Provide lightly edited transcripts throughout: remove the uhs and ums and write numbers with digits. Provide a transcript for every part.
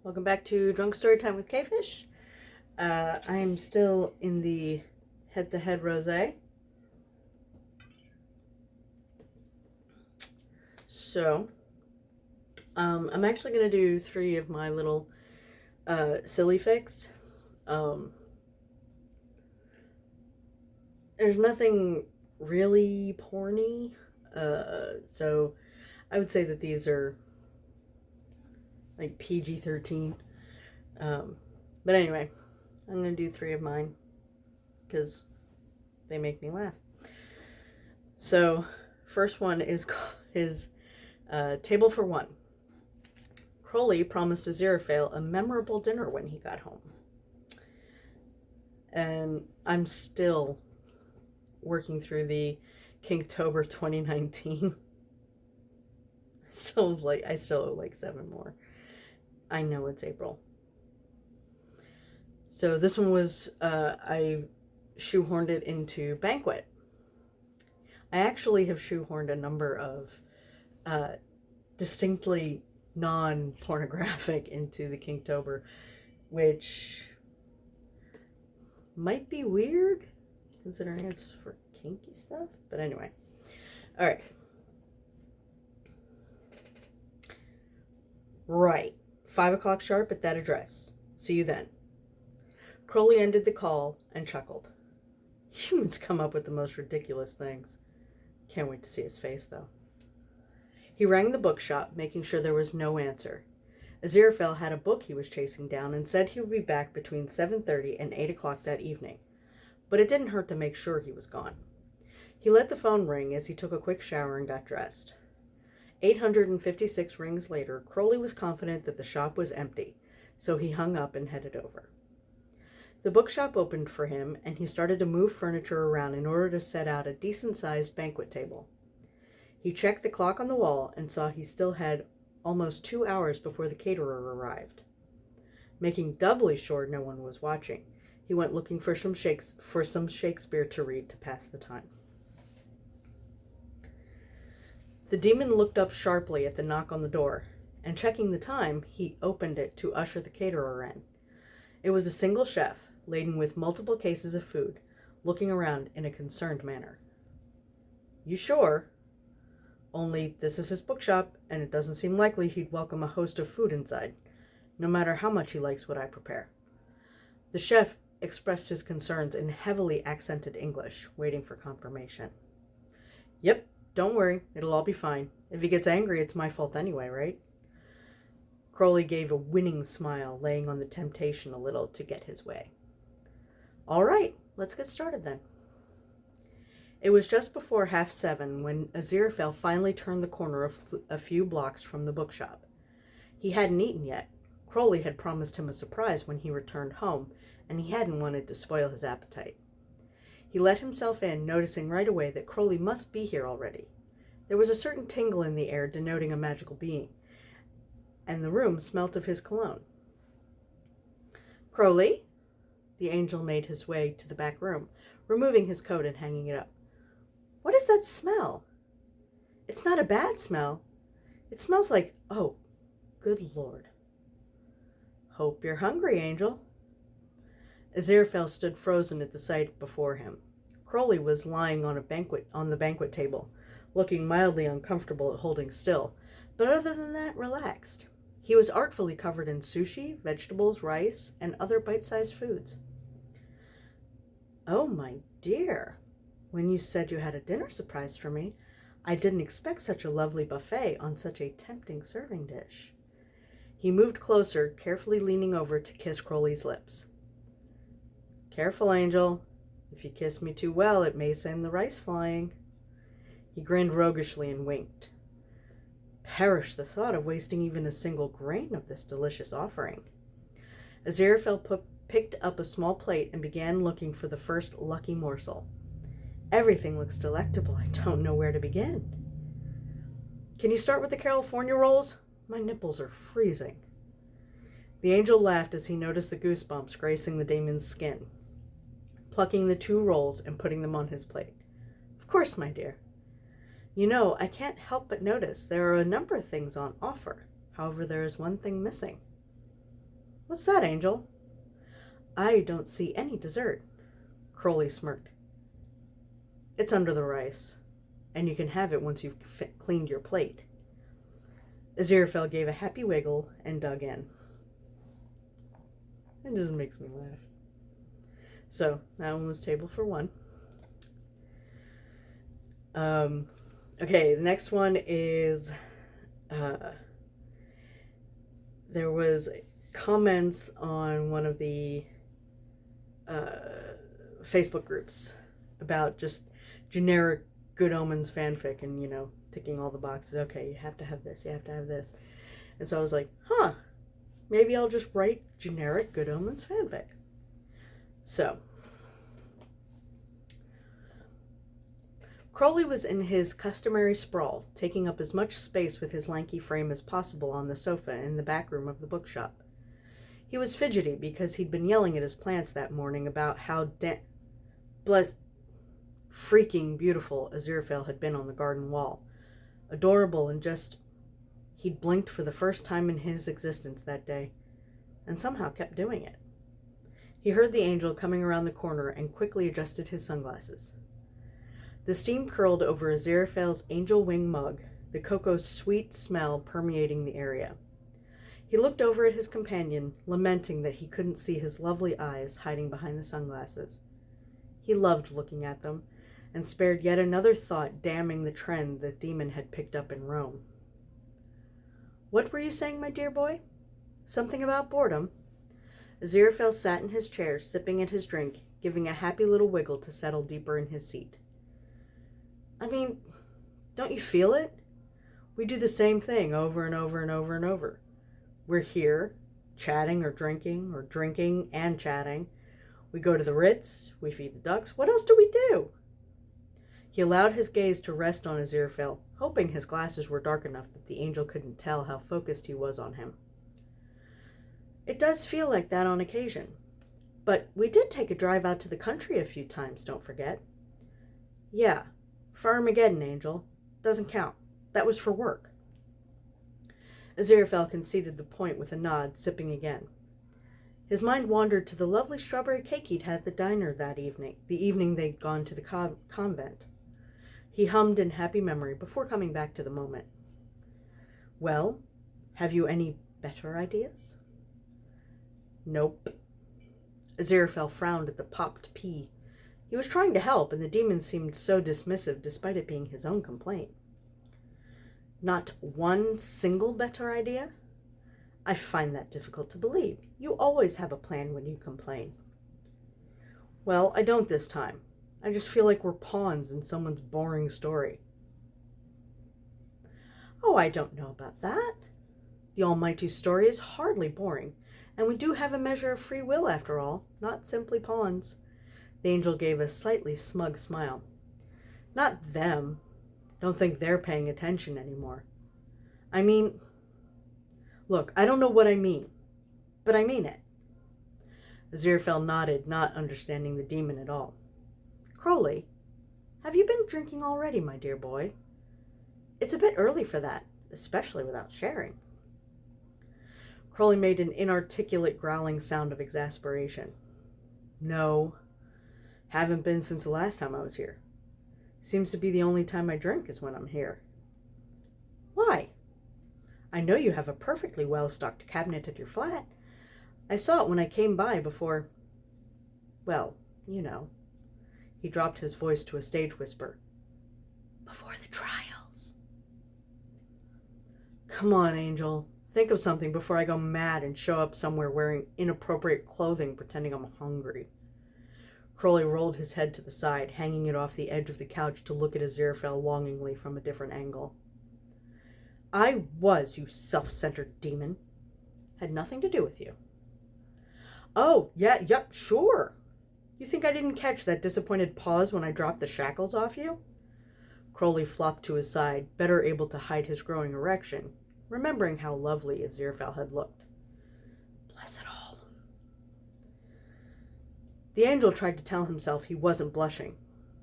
Welcome back to Drunk Storytime with Quefish. I am still in the head-to-head rosé. So, I'm actually going to do 3 of my little silly fix. There's nothing really porny, so I would say that these are like PG-13. But anyway, I'm going to do 3 of mine because they make me laugh. So, first one is Table for One. Crowley promised Aziraphale a memorable dinner when he got home. And I'm still working through the Kinktober 2019. I still owe like 7 more. I know it's April. So this one was, I shoehorned it into Banquet. I actually have shoehorned a number of distinctly non-pornographic into the Kinktober, which might be weird considering it's for kinky stuff. But anyway. Alright. Right. 5 o'clock sharp at that address. See you then. Crowley ended the call and chuckled. Humans come up with the most ridiculous things. Can't wait to see his face, though. He rang the bookshop, making sure there was no answer. Aziraphale had a book he was chasing down and said he would be back between 7:30 and 8 o'clock that evening. But it didn't hurt to make sure he was gone. He let the phone ring as he took a quick shower and got dressed. 856 rings later, Crowley was confident that the shop was empty, so he hung up and headed over. The bookshop opened for him, and he started to move furniture around in order to set out a decent-sized banquet table. He checked the clock on the wall and saw he still had almost 2 hours before the caterer arrived. Making doubly sure no one was watching, he went looking for some Shakespeare to read to pass the time. The demon looked up sharply at the knock on the door, and checking the time, he opened it to usher the caterer in. It was a single chef, laden with multiple cases of food, looking around in a concerned manner. You sure? Only this is his bookshop, and it doesn't seem likely he'd welcome a host of food inside, no matter how much he likes what I prepare. The chef expressed his concerns in heavily accented English, waiting for confirmation. Yep, don't worry, it'll all be fine. If he gets angry, it's my fault anyway, right? Crowley gave a winning smile, laying on the temptation a little to get his way. All right, let's get started then. It was just before 7:30 when Aziraphale finally turned the corner a few blocks from the bookshop. He hadn't eaten yet. Crowley had promised him a surprise when he returned home, and he hadn't wanted to spoil his appetite. He let himself in, noticing right away that Crowley must be here already. There was a certain tingle in the air denoting a magical being, and the room smelt of his cologne. Crowley? The angel made his way to the back room, removing his coat and hanging it up. What is that smell? It's not a bad smell. It smells like, oh, good Lord. Hope you're hungry, Angel. Aziraphale stood frozen at the sight before him. Crowley was lying on the banquet table, looking mildly uncomfortable at holding still, but other than that, relaxed. He was artfully covered in sushi, vegetables, rice, and other bite-sized foods. Oh, my dear. When you said you had a dinner surprise for me, I didn't expect such a lovely buffet on such a tempting serving dish. He moved closer, carefully leaning over to kiss Crowley's lips. Careful, Angel. If you kiss me too well, it may send the rice flying. He grinned roguishly and winked. Perish the thought of wasting even a single grain of this delicious offering. Aziraphale picked up a small plate and began looking for the first lucky morsel. Everything looks delectable. I don't know where to begin. Can you start with the California rolls? My nipples are freezing. The angel laughed as he noticed the goosebumps gracing the demon's skin, plucking the 2 rolls and putting them on his plate. Of course, my dear. You know, I can't help but notice there are a number of things on offer. However, there is one thing missing. What's that, Angel? I don't see any dessert. Crowley smirked. It's under the rice, and you can have it once you've cleaned your plate. Aziraphale gave a happy wiggle and dug in. It just makes me laugh. So, that one was table for one. Okay, the next one is, there was comments on one of the Facebook groups about just generic Good Omens fanfic and, ticking all the boxes. Okay, you have to have this, you have to have this. And so I was like, maybe I'll just write generic Good Omens fanfic. So, Crowley was in his customary sprawl, taking up as much space with his lanky frame as possible on the sofa in the back room of the bookshop. He was fidgety because he'd been yelling at his plants that morning about how freaking beautiful Aziraphale had been on the garden wall. Adorable and just... He'd blinked for the first time in his existence that day, and somehow kept doing it. He heard the angel coming around the corner and quickly adjusted his sunglasses. The steam curled over Aziraphale's angel wing mug, the cocoa's sweet smell permeating the area. He looked over at his companion, lamenting that he couldn't see his lovely eyes hiding behind the sunglasses. He loved looking at them, and spared yet another thought damning the trend the demon had picked up in Rome. What were you saying, my dear boy? Something about boredom? Aziraphale sat in his chair, sipping at his drink, giving a happy little wiggle to settle deeper in his seat. I mean, don't you feel it? We do the same thing over and over and over and over. We're here, chatting or drinking and chatting. We go to the Ritz, we feed the ducks. What else do we do? He allowed his gaze to rest on Aziraphale, hoping his glasses were dark enough that the angel couldn't tell how focused he was on him. It does feel like that on occasion. But we did take a drive out to the country a few times, don't forget. Yeah, for Armageddon, Angel. Doesn't count. That was for work. Aziraphale conceded the point with a nod, sipping again. His mind wandered to the lovely strawberry cake he'd had at the diner that evening, the evening they'd gone to the convent. He hummed in happy memory before coming back to the moment. Well, have you any better ideas? Nope. Aziraphale frowned at the popped pea. He was trying to help, and the demon seemed so dismissive despite it being his own complaint. Not one single better idea? I find that difficult to believe. You always have a plan when you complain. Well, I don't this time. I just feel like we're pawns in someone's boring story. Oh, I don't know about that. The Almighty's story is hardly boring, and we do have a measure of free will after all, not simply pawns. The angel gave a slightly smug smile. Not them. Don't think they're paying attention anymore. I mean, look, I don't know what I mean, but I mean it. Aziraphale nodded, not understanding the demon at all. Crowley, have you been drinking already, my dear boy? It's a bit early for that, especially without sharing. Crowley made an inarticulate growling sound of exasperation. No, haven't been since the last time I was here. Seems to be the only time I drink is when I'm here. Why? I know you have a perfectly well-stocked cabinet at your flat. I saw it when I came by before... Well, you know. He dropped his voice to a stage whisper. Before the trials. Come on, Angel. Think of something before I go mad and show up somewhere wearing inappropriate clothing pretending I'm hungry. Crowley rolled his head to the side, hanging it off the edge of the couch to look at Aziraphale longingly from a different angle. I was, you self-centered demon. Had nothing to do with you. Oh, yeah, yep, sure. You think I didn't catch that disappointed pause when I dropped the shackles off you? Crowley flopped to his side, better able to hide his growing erection, remembering how lovely Aziraphale had looked. Bless it all. The angel tried to tell himself he wasn't blushing,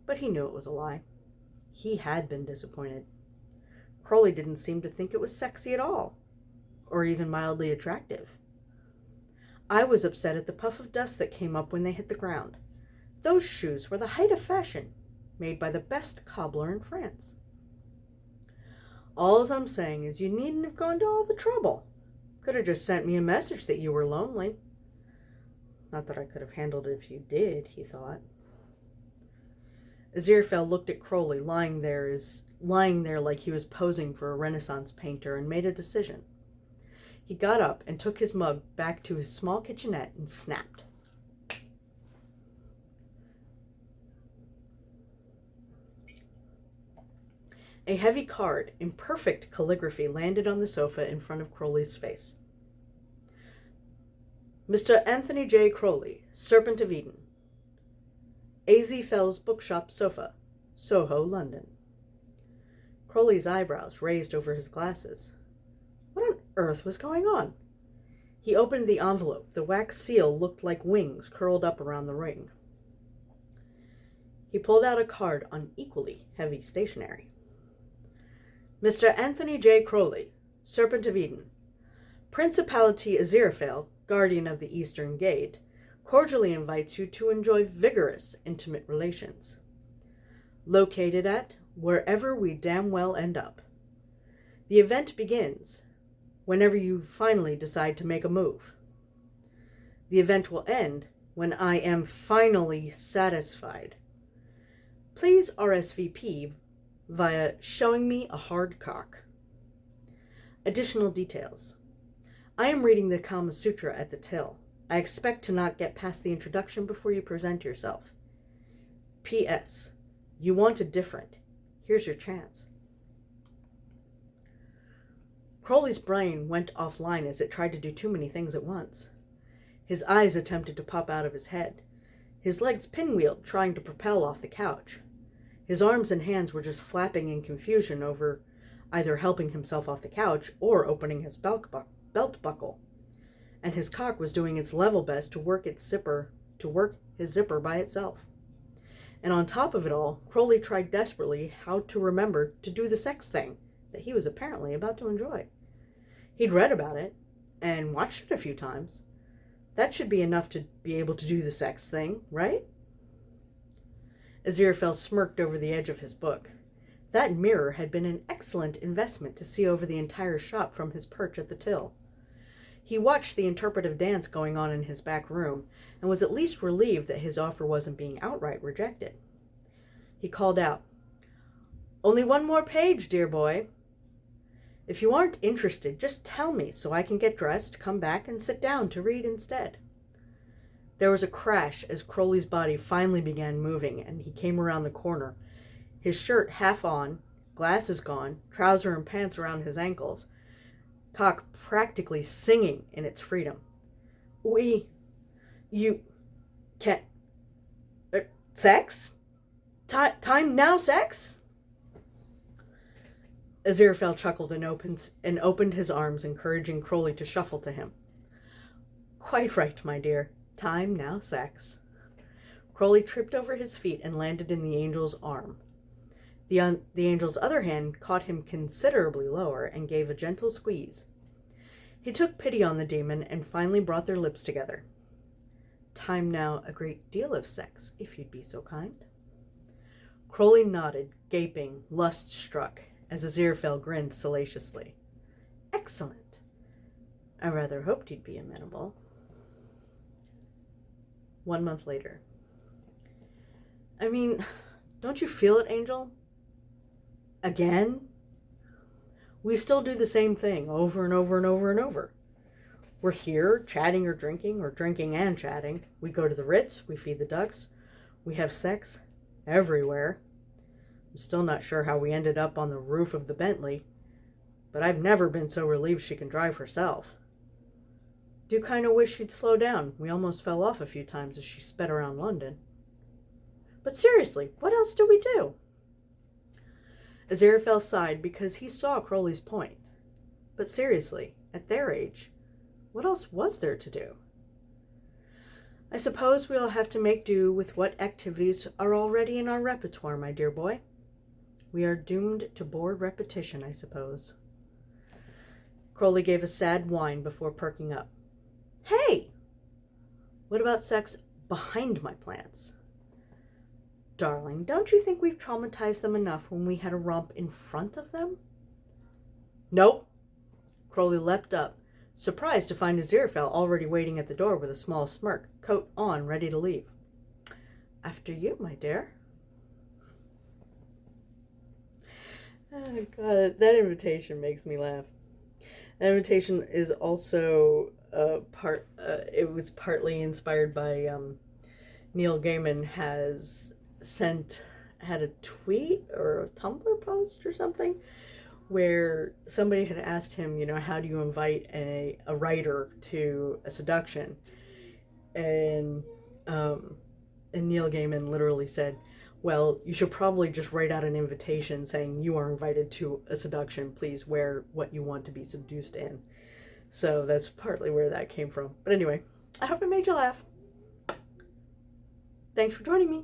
but he knew it was a lie. He had been disappointed. Crowley didn't seem to think it was sexy at all, or even mildly attractive. I was upset at the puff of dust that came up when they hit the ground. Those shoes were the height of fashion, made by the best cobbler in France. All I'm saying is you needn't have gone to all the trouble. Could have just sent me a message that you were lonely. Not that I could have handled it if you did, he thought. Aziraphale looked at Crowley lying there like he was posing for a Renaissance painter and made a decision. He got up and took his mug back to his small kitchenette and snapped. A heavy card in perfect calligraphy landed on the sofa in front of Crowley's face. Mr. Anthony J. Crowley, Serpent of Eden. A.Z. Fell's Bookshop Sofa, Soho, London. Crowley's eyebrows raised over his glasses. What on earth was going on? He opened the envelope. The wax seal looked like wings curled up around the ring. He pulled out a card on equally heavy stationery. Mr. Anthony J. Crowley, Serpent of Eden. Principality Aziraphale, Guardian of the Eastern Gate, cordially invites you to enjoy vigorous intimate relations. Located at wherever we damn well end up. The event begins whenever you finally decide to make a move. The event will end when I am finally satisfied. Please RSVP via showing me a hard cock. Additional details. I am reading the Kama Sutra at the till. I expect to not get past the introduction before you present yourself. P.S. You wanted different. Here's your chance. Crowley's brain went offline as it tried to do too many things at once. His eyes attempted to pop out of his head. His legs pinwheeled, trying to propel off the couch. His arms and hands were just flapping in confusion over either helping himself off the couch or opening his belt buckle. And his cock was doing its level best to work his zipper by itself. And on top of it all, Crowley tried desperately how to remember to do the sex thing that he was apparently about to enjoy. He'd read about it and watched it a few times. That should be enough to be able to do the sex thing, right? Aziraphale smirked over the edge of his book. That mirror had been an excellent investment to see over the entire shop from his perch at the till. He watched the interpretive dance going on in his back room and was at least relieved that his offer wasn't being outright rejected. He called out, "Only one more page, dear boy. If you aren't interested, just tell me so I can get dressed, come back, and sit down to read instead." There was a crash as Crowley's body finally began moving, and he came around the corner, his shirt half on, glasses gone, trouser and pants around his ankles, cock practically singing in its freedom. You can't... sex? Time now, sex? Aziraphale chuckled and opened his arms, encouraging Crowley to shuffle to him. Quite right, my dear. Time now, sex. Crowley tripped over his feet and landed in the angel's arm. The angel's other hand caught him considerably lower and gave a gentle squeeze. He took pity on the demon and finally brought their lips together. Time now a great deal of sex, if you'd be so kind. Crowley nodded, gaping, lust-struck, as Aziraphale grinned salaciously. Excellent. I rather hoped you'd be amenable. 1 month later. I mean, don't you feel it, Angel? Again? We still do the same thing over and over and over and over. We're here, chatting or drinking and chatting. We go to the Ritz, we feed the ducks, we have sex everywhere. I'm still not sure how we ended up on the roof of the Bentley, but I've never been so relieved she can drive herself. Do kind of wish she'd slow down. We almost fell off a few times as she sped around London. But seriously, what else do we do? Aziraphale sighed because he saw Crowley's point. But seriously, at their age, what else was there to do? I suppose we'll have to make do with what activities are already in our repertoire, my dear boy. We are doomed to bored repetition, I suppose. Crowley gave a sad whine before perking up. Hey! What about sex behind my plants? Darling, don't you think we've traumatized them enough when we had a romp in front of them? Nope. Crowley leapt up, surprised to find Aziraphale already waiting at the door with a small smirk, coat on, ready to leave. After you, my dear. Oh, God, that invitation makes me laugh. That invitation is also it was partly inspired by Neil Gaiman had a tweet or a Tumblr post or something where somebody had asked him, how do you invite a writer to a seduction? And Neil Gaiman literally said, well, you should probably just write out an invitation saying you are invited to a seduction. Please wear what you want to be seduced in. So that's partly where that came from. But anyway, I hope it made you laugh. Thanks for joining me.